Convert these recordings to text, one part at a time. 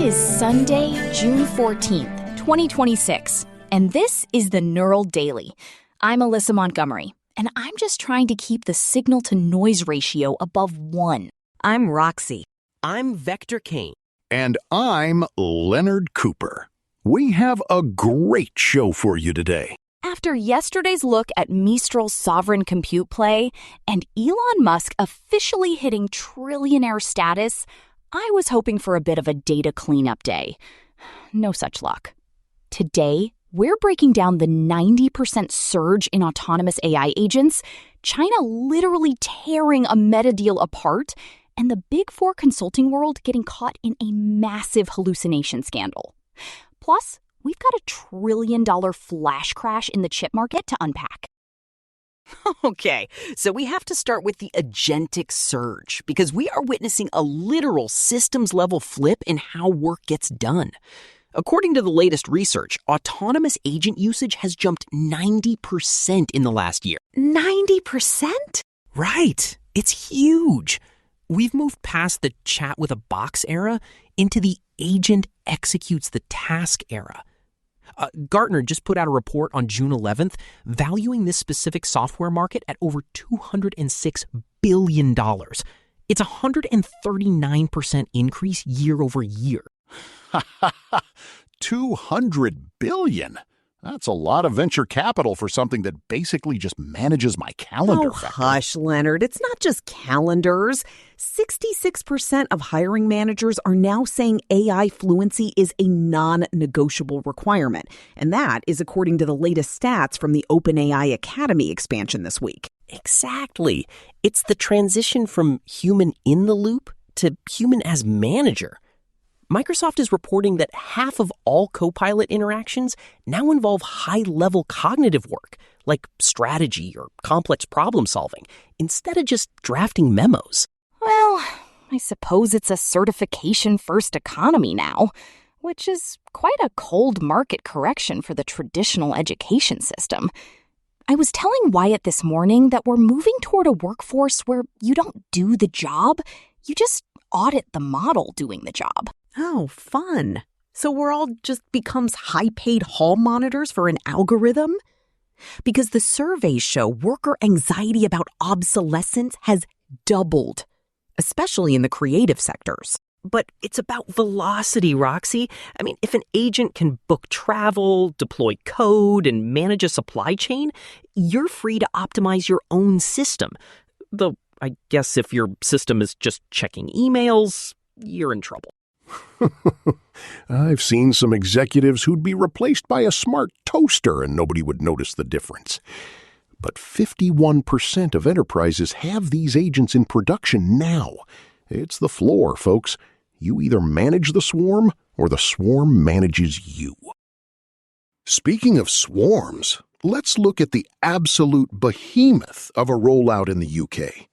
is Sunday, June 14th, 2026, and this is the Neural Daily. I'm Alyssa Montgomery, and I'm just trying to keep the signal-to-noise ratio above 1. I'm Roxy. I'm Vector Kane. And I'm Leonard Cooper. We have a great show for you today. After yesterday's look at Mistral's sovereign compute play and Elon Musk officially hitting trillionaire status, I was hoping for a bit of a data cleanup day. No such luck. Today, we're breaking down the 90% surge in autonomous AI agents, China literally tearing a Meta deal apart, and the Big Four consulting world getting caught in a massive hallucination scandal. Plus, we've got a $1 trillion flash crash in the chip market to unpack. Okay, so we have to start with the agentic surge because we are witnessing a literal systems-level flip in how work gets done. According to the latest research, autonomous agent usage has jumped 90% in the last year. 90%? Right. It's huge. We've moved past the chat with a box era into the agent executes the task era. Gartner just put out a report on June 11th valuing this specific software market at over $206 billion. It's a 139% increase year over year. 200 billion. That's a lot of venture capital for something that basically just manages my calendar. Oh, hush, Leonard. It's not just calendars. 66% of hiring managers are now saying AI fluency is a non-negotiable requirement. And that is according to the latest stats from the OpenAI Academy expansion this week. Exactly. It's the transition from human in the loop to human as manager. Microsoft is reporting that half of all Copilot interactions now involve high-level cognitive work, like strategy or complex problem-solving, instead of just drafting memos. Well, I suppose it's a certification-first economy now, which is quite a cold market correction for the traditional education system. I was telling Wyatt this morning that we're moving toward a workforce where you don't do the job, you just audit the model doing the job. Oh, fun. So we're all just becomes high-paid hall monitors for an algorithm? Because the surveys show worker anxiety about obsolescence has doubled, especially in the creative sectors. But it's about velocity, Roxy. I mean, if an agent can book travel, deploy code, and manage a supply chain, you're free to optimize your own system. Though, I guess if your system is just checking emails, you're in trouble. I've seen some executives who'd be replaced by a smart toaster and nobody would notice the difference. But 51% of enterprises have these agents in production now. It's the floor, folks. You either manage the swarm or the swarm manages you. Speaking of swarms, let's look at the absolute behemoth of a rollout in the UK.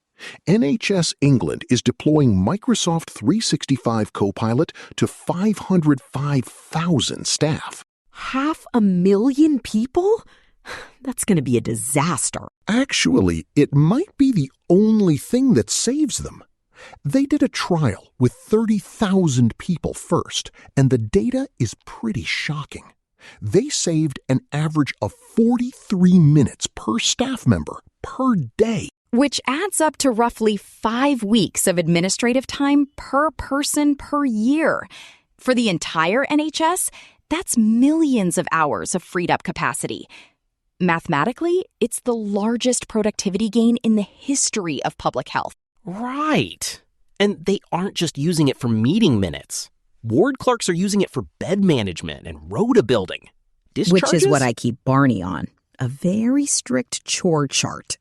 NHS England is deploying Microsoft 365 Copilot to 505,000 staff. 500,000 people? That's going to be a disaster. Actually, it might be the only thing that saves them. They did a trial with 30,000 people first, and the data is pretty shocking. They saved an average of 43 minutes per staff member per day. Which adds up to roughly 5 weeks of administrative time per person per year. For the entire NHS, that's millions of hours of freed up capacity. Mathematically, it's the largest productivity gain in the history of public health. Right. And they aren't just using it for meeting minutes. Ward clerks are using it for bed management and rota building. Discharges? Which is what I keep Barney on. A very strict chore chart.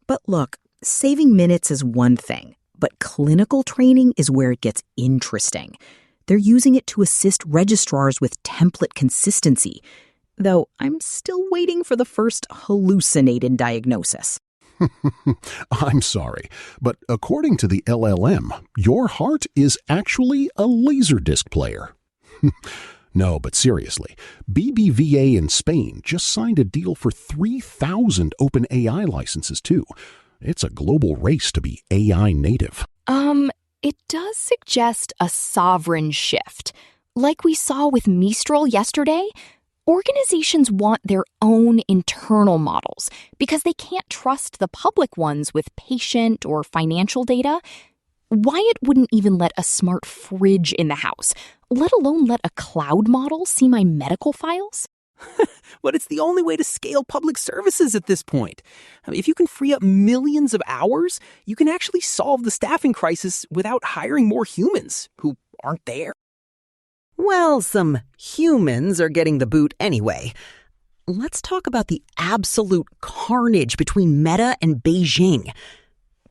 But look, saving minutes is one thing, but clinical training is where it gets interesting. They're using it to assist registrars with template consistency, though I'm still waiting for the first hallucinated diagnosis. I'm sorry, but according to the LLM, your heart is actually a Laserdisc player. No, but seriously, BBVA in Spain just signed a deal for 3,000 OpenAI licenses, too. It's a global race to be AI native. It does suggest a sovereign shift. Like we saw with Mistral yesterday, organizations want their own internal models because they can't trust the public ones with patient or financial data. Wyatt wouldn't even let a smart fridge in the house, let alone let a cloud model see my medical files. But it's the only way to scale public services at this point. I mean, if you can free up millions of hours, you can actually solve the staffing crisis without hiring more humans who aren't there. Well, some humans are getting the boot anyway. Let's talk about the absolute carnage between Meta and Beijing.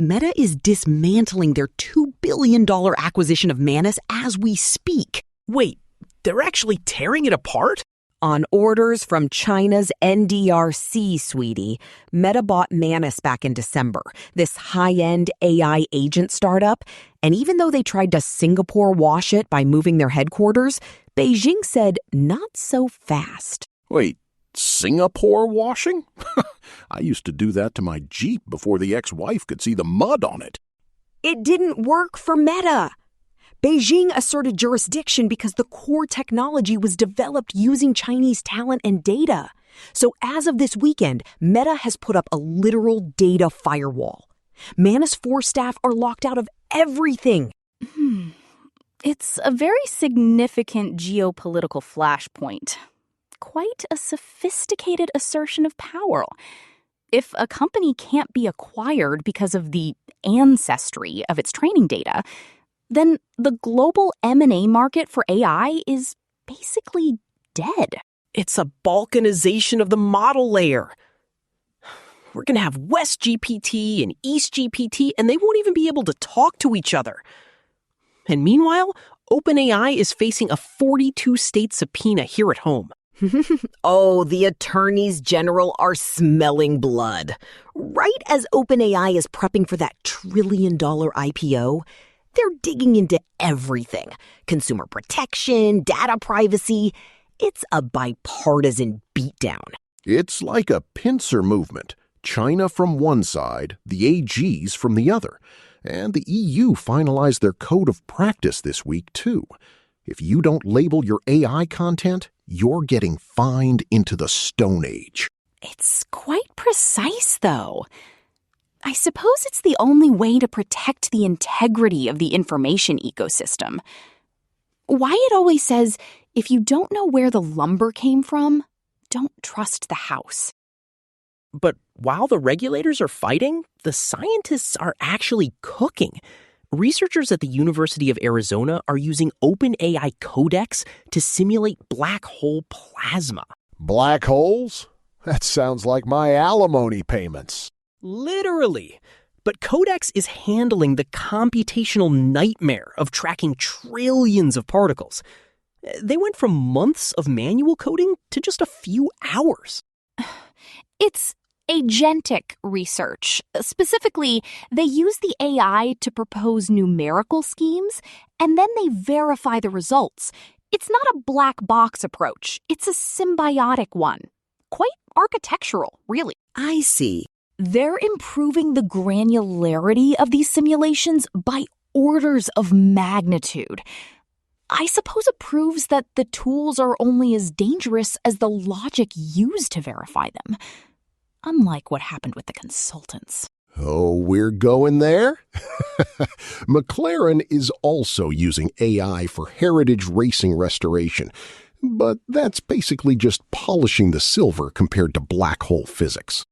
Meta is dismantling their $2 billion acquisition of Manus as we speak. Wait, they're actually tearing it apart? On orders from China's NDRC, sweetie, Meta bought Manus back in December, this high-end AI agent startup. And even though they tried to Singapore wash it by moving their headquarters, Beijing said not so fast. Wait, Singapore washing? I used to do that to my Jeep before the ex-wife could see the mud on it. It didn't work for Meta. Beijing asserted jurisdiction because the core technology was developed using Chinese talent and data. So as of this weekend, Meta has put up a literal data firewall. Manus 4 staff are locked out of everything. It's a very significant geopolitical flashpoint. Quite a sophisticated assertion of power. If a company can't be acquired because of the ancestry of its training data, then the global M&A market for AI is basically dead. It's a balkanization of the model layer. We're going to have West GPT and East GPT, and they won't even be able to talk to each other. And meanwhile, OpenAI is facing a 42-state subpoena here at home. Oh, the attorneys general are smelling blood. Right as OpenAI is prepping for that $1 trillion IPO, they're digging into everything. Consumer protection, data privacy. It's a bipartisan beatdown. It's like a pincer movement. China from one side, the AGs from the other. And the EU finalized their code of practice this week, too. If you don't label your AI content, you're getting fined into the Stone Age. It's quite precise, though. I suppose it's the only way to protect the integrity of the information ecosystem. Wyatt always says, if you don't know where the lumber came from, don't trust the house. But while the regulators are fighting, the scientists are actually cooking. Researchers at the University of Arizona are using OpenAI codecs to simulate black hole plasma. Black holes? That sounds like my alimony payments. Literally. But Codex is handling the computational nightmare of tracking trillions of particles. They went from months of manual coding to just a few hours. It's agentic research. Specifically, they use the AI to propose numerical schemes, and then they verify the results. It's not a black box approach. It's a symbiotic one. Quite architectural, really. I see. They're improving the granularity of these simulations by orders of magnitude. I suppose it proves that the tools are only as dangerous as the logic used to verify them. Unlike what happened with the consultants. Oh, we're going there? McLaren is also using AI for heritage racing restoration, but that's basically just polishing the silver compared to black hole physics.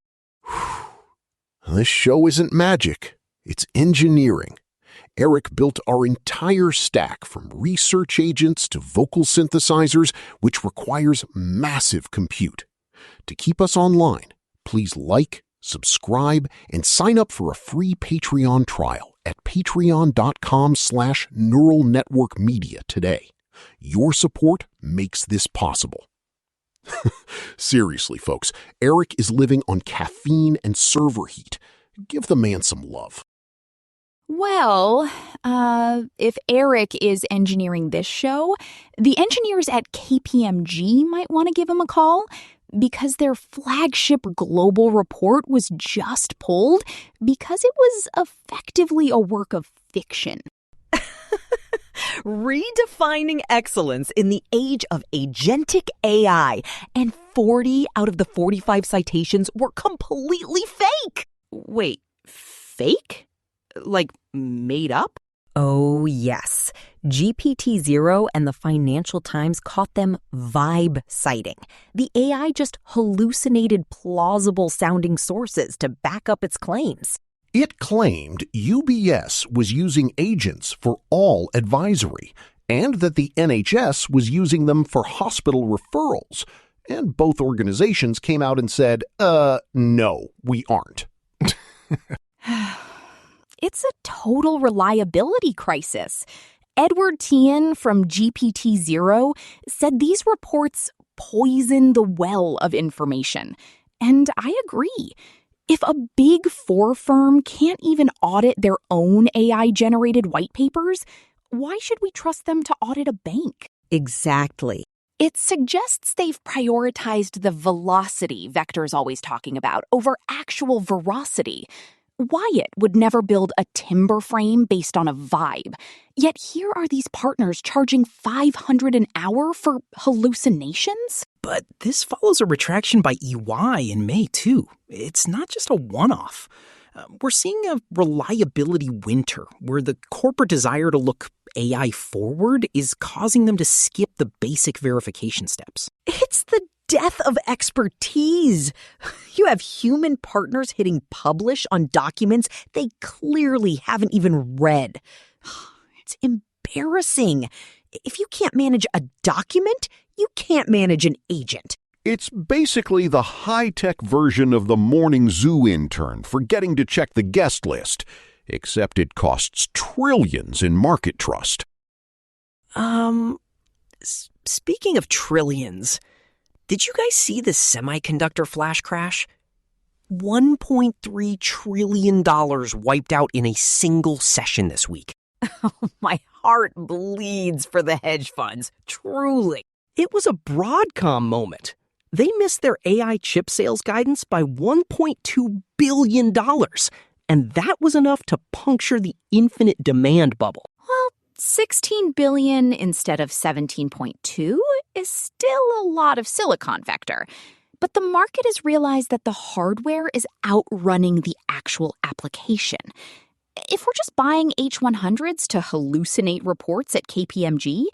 This show isn't magic, it's engineering. Eric built our entire stack from research agents to vocal synthesizers, which requires massive compute. To keep us online, please like, subscribe, and sign up for a free Patreon trial at patreon.com/neural network media today. Your support makes this possible. Seriously, folks, Eric is living on caffeine and server heat. Give the man some love. Well, if Eric is engineering this show, the engineers at KPMG might want to give him a call because their flagship global report was just pulled because it was effectively a work of fiction. Redefining excellence in the age of agentic AI. And 40 out of the 45 citations were completely fake. Wait, fake? Like, made up? Oh, yes. GPT-0 and the Financial Times caught them vibe-citing. The AI just hallucinated plausible-sounding sources to back up its claims. It claimed UBS was using agents for all advisory and that the NHS was using them for hospital referrals. And both organizations came out and said, no, we aren't. It's a total reliability crisis. Edward Tian from GPT-0 said these reports poison the well of information. And I agree. If a Big Four firm can't even audit their own AI-generated white papers, why should we trust them to audit a bank? Exactly. It suggests they've prioritized the velocity Vector's always talking about over actual veracity. Wyatt would never build a timber frame based on a vibe. Yet here are these partners charging $500 an hour for hallucinations? But this follows a retraction by EY in May, too. It's not just a one-off. We're seeing a reliability winter where the corporate desire to look AI forward is causing them to skip the basic verification steps. It's the death of expertise. You have human partners hitting publish on documents they clearly haven't even read. It's embarrassing. If you can't manage a document, you can't manage an agent. It's basically the high-tech version of the morning zoo intern forgetting to check the guest list, except it costs trillions in market trust. Speaking of trillions, did you guys see the semiconductor flash crash? $1.3 trillion wiped out in a single session this week. My heart bleeds for the hedge funds, truly. It was a Broadcom moment. They missed their AI chip sales guidance by $1.2 billion, and that was enough to puncture the infinite demand bubble. Well, 16 billion instead of 17.2 is still a lot of silicon, Vector. But the market has realized that the hardware is outrunning the actual application. If we're just buying H100s to hallucinate reports at KPMG,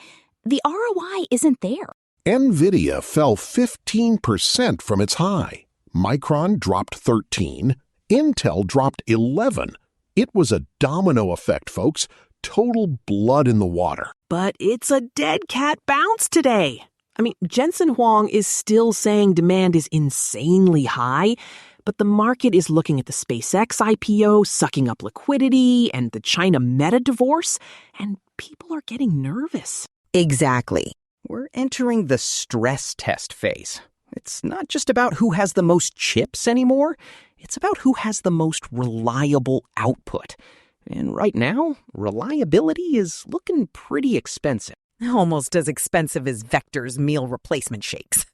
the ROI isn't there. NVIDIA fell 15% from its high. Micron dropped 13%. Intel dropped 11%. It was a domino effect, folks. Total blood in the water. But it's a dead cat bounce today. I mean, Jensen Huang is still saying demand is insanely high, but the market is looking at the SpaceX IPO sucking up liquidity and the China Meta divorce, and people are getting nervous. Exactly. We're entering the stress test phase. It's not just about who has the most chips anymore. It's about who has the most reliable output. And right now, reliability is looking pretty expensive. Almost as expensive as Vector's meal replacement shakes.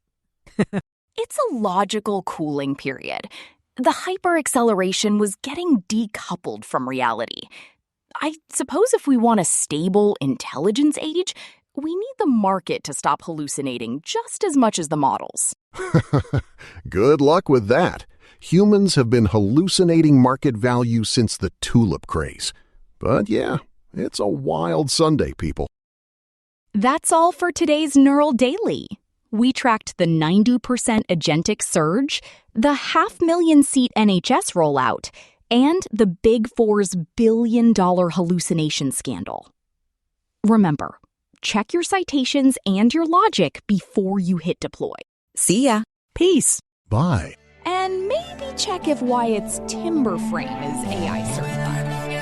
It's a logical cooling period. The hyper-acceleration was getting decoupled from reality. I suppose if we want a stable intelligence age, we need the market to stop hallucinating just as much as the models. Good luck with that. Humans have been hallucinating market value since the tulip craze. But yeah, it's a wild Sunday, people. That's all for today's Neural Daily. We tracked the 90% agentic surge, the 500,000-seat NHS rollout, and the Big Four's billion-dollar hallucination scandal. Remember, check your citations and your logic before you hit deploy. See ya. Peace. Bye. And maybe check if Wyatt's timber frame is AI certified.